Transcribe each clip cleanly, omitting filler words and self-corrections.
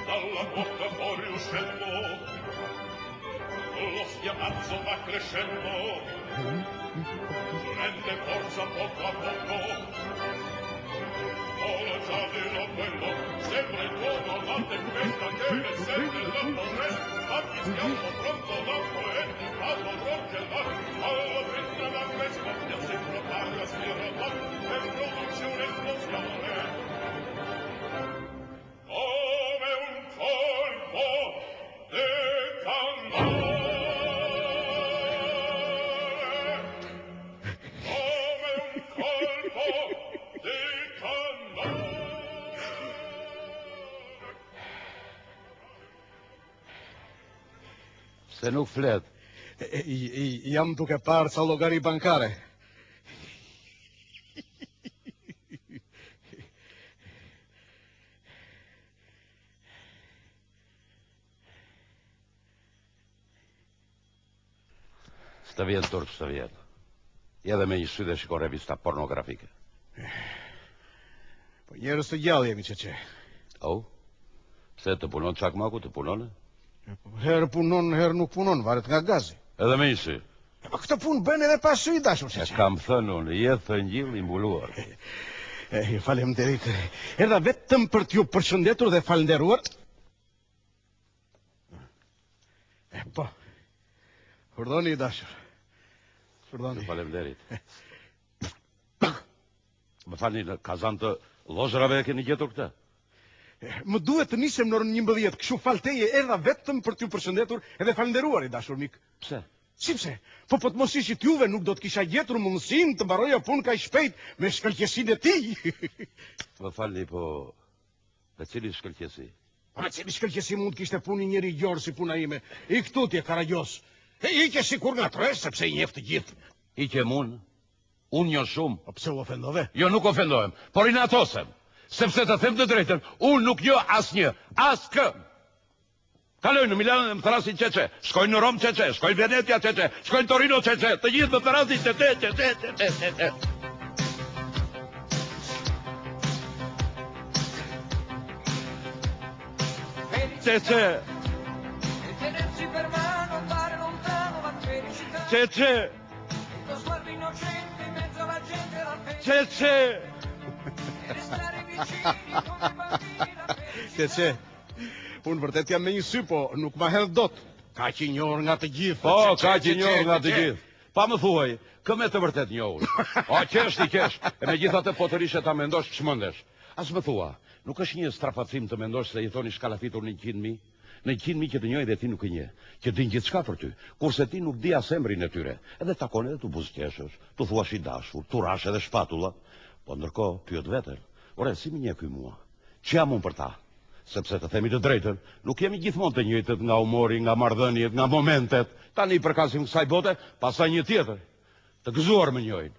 Dalla bocca fuori uscendo, lo schiamazzo va crescendo, prende forza poco a poco. Ora già di lo quello, sembra il tuono la tempesta che ne sente la torretta, ma chi stiamo pronto dopo e ti fallo rocchelar, alla fine la festa che sembra paga stirata e produce un'esplosione. Come un colpo di cannone, come un colpo di cannone. Se nuk flet. Jam duke parë sa llogari bankare. S'të vjen turp, s'të vjen. Edhe me një sy dhe shiko revista pornografike. Po njerëz të gjallë jemi çeçe. Oh? Pse të punon çakmaku, të punon? Herë punon, herë nuk punon, varet nga gazi. Edhe me një sy. Po këtë punë bën edhe pas sy dashur çeçe. E kam thënë unë, jetë të ngjilë i mbuluar. Faleminderit. Erdha vetëm për t'ju përshëndetur dhe falënderuar. Po. Urdhoni dashur. Urdhoni. Faleminderit. Më falni, në kazan të lozërave e keni gjetur këtë? Më duhet të nisem në orën 11, kështu falteje erdha vetëm për t'ju përshëndetur edhe falënderuar i dashur mik. Pse? Si pse? Po të mos ishit juve nuk do të kisha gjetur mundësinë të mbaroja punë kaq shpejt me shkëlqësinë e tij. Më falni, po me cili shkëlqësi? Me cili shkëlqësi mund kishte punë njëri gjorë si puna ime. I këtu ti Karagjos. I ke sikur nga tres sepse i njeh të gjithë. I kem unë njoh shumë. Po pse u ofendove? Jo, nuk ofendohem, por inatosem. Sepse të them të drejtën, unë nuk njoh asnjë, askë. Kaloj në Milano dhe më thrasin çeçe, shkojnë në Rom çeçe, shkojnë në Venecia çeçe, shkojnë në Torino çeçe, të gjithë më thrasin çeçe. Çeçe. Tenersi per mano, andare lontano, la felicità. Çeçe. Il tuo sguardo innocente in mezzo alla gente la felicità. Çeçe. E restare vicini come bambini la felicità. Çeçe. Unë vërtet jam me një sy, po nuk ma hedh dot. Ka që njohur nga të gjithë. Po, ka që njohur nga të gjithë. Pa më thuaj, këm e të vërtet njohur. O, qesh ti qesh, e me gjithatë po të rishe ta mendosh çmendesh. As më thua, nuk është një strapacim të mendosh se jetoni shkalafitur në 100.000? Në 100.000 që të njoj dhe ti nuk e nje, që din gjithë shka për ty, kurse ti nuk di as emrin e tyre, edhe takon edhe të buzqeshësh, të thuash i dashur, të rash edhe shpatula, po ndërko, pyet vetër, ore, si më nje kuj mua, që jam unë për ta, sepse të themi të drejtën, nuk jemi gjithmonë të njëjtët nga humori, nga marrëdhëniet, nga momentet, tani i përkasim kësaj bote, pasaj një tjetër, të gëzuar me njojnë,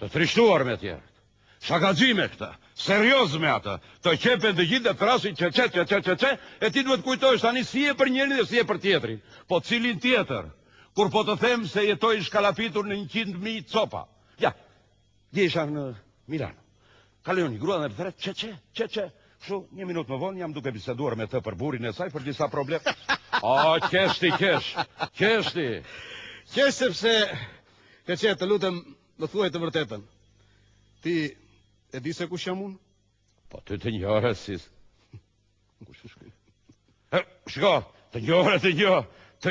të trishtuar me tjerët, shakaxime këta, serioz me ata, të qepen të gjithë dhe thrasin që, e ti duhet kujtojsh tani si e për njëri dhe si e për tjetrin, po cilin tjetër, kur po të them se jetoj shkalafitur në 100.000 copa. Ja, djesha në Milano, kaloni grua dhe thret, që, kështu, një minut më vonë jam duke biseduar me të për burin e saj për disa problem. O, qeshti. Qesh sepse, që të lutem, më thuaj të vërtetën. Ti e di se kush jam unë? Po ty të njore, si... Kush është kuj? Shko, të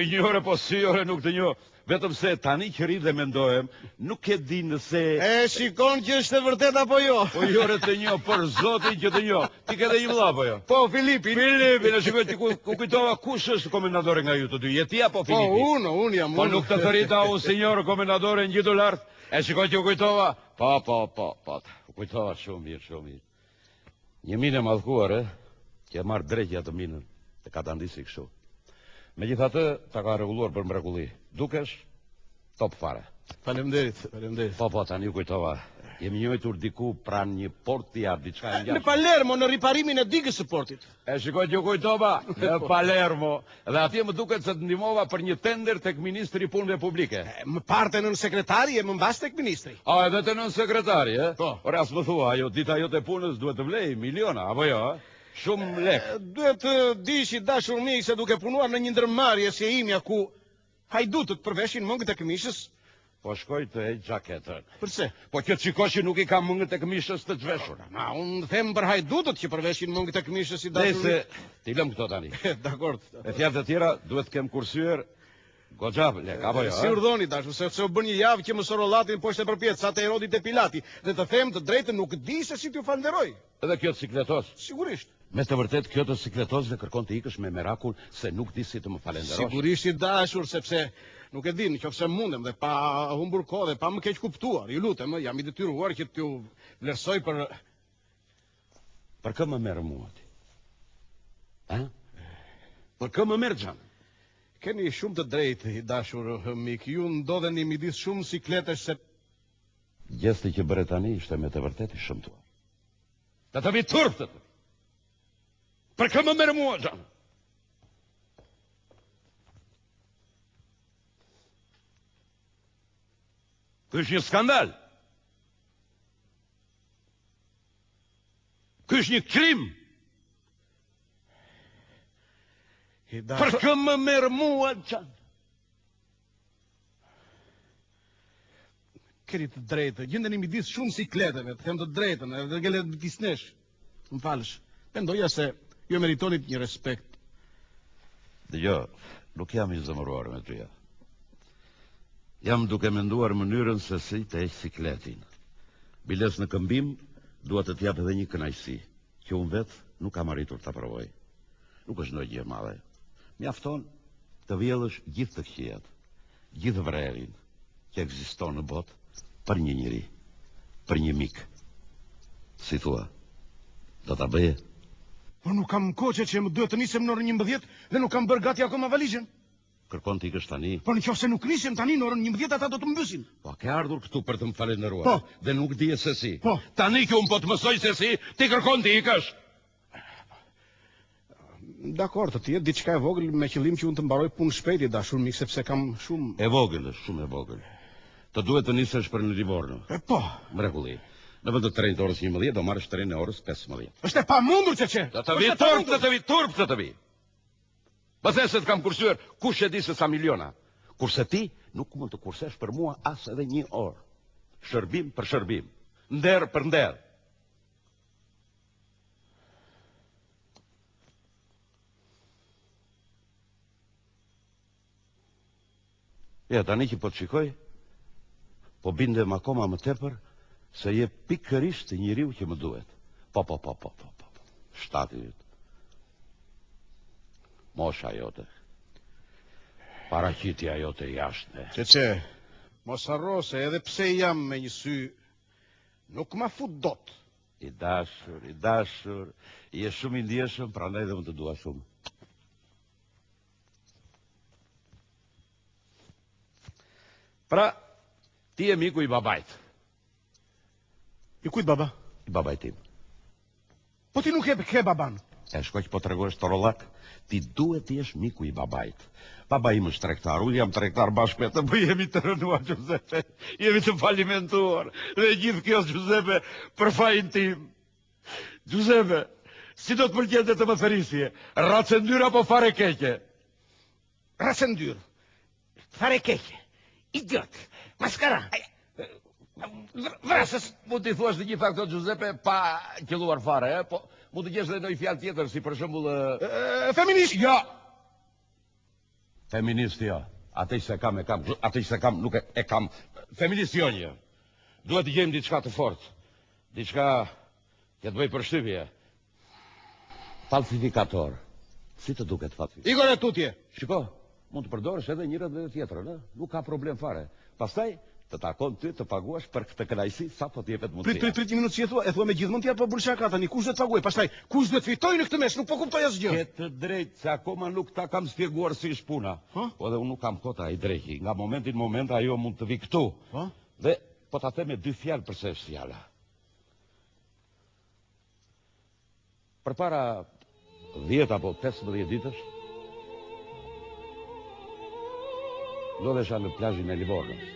njore, po si ore nuk të njore. Vetëm se tani që ri dhe mendohem, nuk e di nëse... E shikon që është e vërtet apo jo? Po jore të njo, për zotin që të njo. Ti ke dhe një vëlla po jo? Po, Filipin, në shikoj ti ku kujtova kush është komendadore nga ju të dy, jeti apo Filipi? Po, unë jam unë. Po nuk të thërita u sinjor komendadore në gjithu lartë, e shikoj që u kujtova? Po, u kujtova shumë mirë. Një minë e madhkuar, që e marrë drejtja të minën, të ka të ndisi kështu. Me gjithatë, ta ka reguluar për mrekulli. Dukesh, top fare. Faleminderit. Po, tani u kujtova. Jemi njojtur diku pranë një porti a diçka e Në ngjashme. Palermo, në riparimin e digës së portit. E shikoj që kujtova, në Palermo. Dhe atje më duket se të ndihmova për një tender tek ministri i punëve publike. Më parte nën sekretari e më mbas tek ministri. A, edhe të nën sekretari, e? Po. Por as më thua, ajo dita jote punës duhet të vlej miliona, apo jo, e? Shumë lek. Duhet të dish i dashur mik se duke punuar në një ndërmarrje si e imja ku hajdutët përveshin mëngët e këmishës. Po shkoj të heq gjaketën. Përse? Po që të shikosh që nuk i ka mëngët e këmishës të zhveshura. Na, unë them për hajdutët që përveshin mëngët e këmishës i dashur Nëse, ti lëm këto tani. Dakor. E fjalë të tjera, duhet të kem kursyer goxha lek, apo jo, Si urdhoni dashur, se u bën një javë që mësoj rollatin poshtë e përpjet, sa të Herodit e Pilati, dhe të them të drejtën nuk di se si t'ju falënderoj. Edhe kjo të sikletos. Sigurisht. Me të vërtet, kjo të sikletos dhe kërkon të ikësh me merakull se nuk di si të më falenderosh. Sigurisht i dashur, sepse nuk e di, nëse mundem dhe pa humbur kohë dhe pa më keq kuptuar. Ju lutem, jam i detyruar që t'ju vlerësoj për Për kë më merr mua ti? Ha? Për kë më merr xhan? Keni shumë të drejtë, i dashur mik. Ju ndodheni midis shumë sikletesh se Gjesti që bëre tani ishte me të vërtet i shëmtuar. Të vi turp të të. Për kë më merr mua xhan? Ky është një skandal. Ky është një krim. i Për dashur. kë më merr mua xhan? Keni të drejtë, gjendeni midis shumë sikleteve, të them të drejtën, edhe gele disnesh. Më falësh. Mendoja se ju meritonit një respekt. Dëgjo, nuk jam i zëmëruar me tyja. Jam duke menduar mënyrën se si të heq sikletin. Biles në këmbim, dua të t'jap edhe një kënaqësi, që unë vetë nuk kam arritur ta provoj. Nuk është ndonjë gjë e madhe. Mjafton të vjellësh gjithë të këqijat, gjithë vrerin që ekziston në botë për një njeri, për një mik. Si thua, do ta bëje? Por nuk kam kohë që më duhet të nisem në orën 11 dhe nuk kam bërë gati akoma valizhen. Kërkon të ikësh tani? Por nëse nuk nisem tani në orën 11 ata do të mbysin. Po, ke ardhur këtu për të më falenderuar. Po. Dhe nuk di se si. Po. Tani që unë po të mësoj se si, ti kërkon të ikësh. Dakor, të tjetë diçka e vogël me qëllim që unë të mbaroj punë shpejt i dashur mik, sepse kam shumë. E vogël është, shumë e vogël. Të duhet të nisesh për në Livorno. Po, Mrekulli. Në vend të trenit orës 11, do marrësh trenin e orës 15. është e pamundur që. Do të vi turp, do të vi turp, do të vi. Pastaj se të kam kursuar, kush e di se sa miliona. Kurse ti nuk mund të kursesh për mua as edhe një orë. Shërbim për shërbim, nder për nder. Ja, tani që po të shikoj, po bindem akoma më tepër se je pikërisht njeriu që më duhet. Po. Shtati yt. Mosha jote. Paraqitja jote jashtë. Që, mos harro se edhe pse jam me një sy, nuk ma fut dot. I dashur, je shumë i ndjeshëm, prandaj dhe më të dua shumë. Pra, ti je miku i babait. I kujt baba? I babait tim. Po ti nuk e ke baban. E shko që po të regosh të rollak, ti duhet të jesh miku i babait. Baba im është tregtar, unë jam tregtar bashkë me të, po jemi të rënuar, Giuseppe. Jemi të falimentuar. Dhe gjithë kjo, Giuseppe, për fajin tim. Giuseppe, si do të pëlqente të më thërisje? Racendyr apo fare keqe? Racendyr. Fare keqe. Idiot. Maskara. Vrasës, mund t'i thuash të gjitha këto, Giuseppe, pa qelluar fare, po mund të gjesh dhe ndonjë fjalë tjetër, si për shembull... Feminist. Jo! Feminist, jo. Atë që se kam, nuk e kam. Feminist jo një. Duhet të gjejmë diçka të fortë. Diçka që të bëj përshtypje. Falsifikator. Si të duket falsifikator? Igor e tutje. Shiko, mund të përdorësh edhe njëra dhe tjetrën, ë? Nuk ka problem fare. Pastaj të takon ty të paguash për këtë kënaqësi sa po të jepet mundësia. Prit një minutë si e thua me gjithmonë tjetër po bën shaka tani. Kush do të paguaj? Pastaj kush do të fitojë në këtë mes? Nuk po kuptoj asgjë. Ke të drejtë se akoma nuk ta kam shpjeguar si është puna. Ha? Po dhe unë nuk kam kota i drejti. Nga momenti në moment ajo mund të vi këtu. Ha? Dhe po ta them me 2 fjalë përse është fjala. Përpara 10 apo 15 ditësh, lodhesha në plazhin e Livornës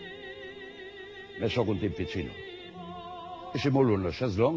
me shokun tim Picino. Ishim ulur në shezlong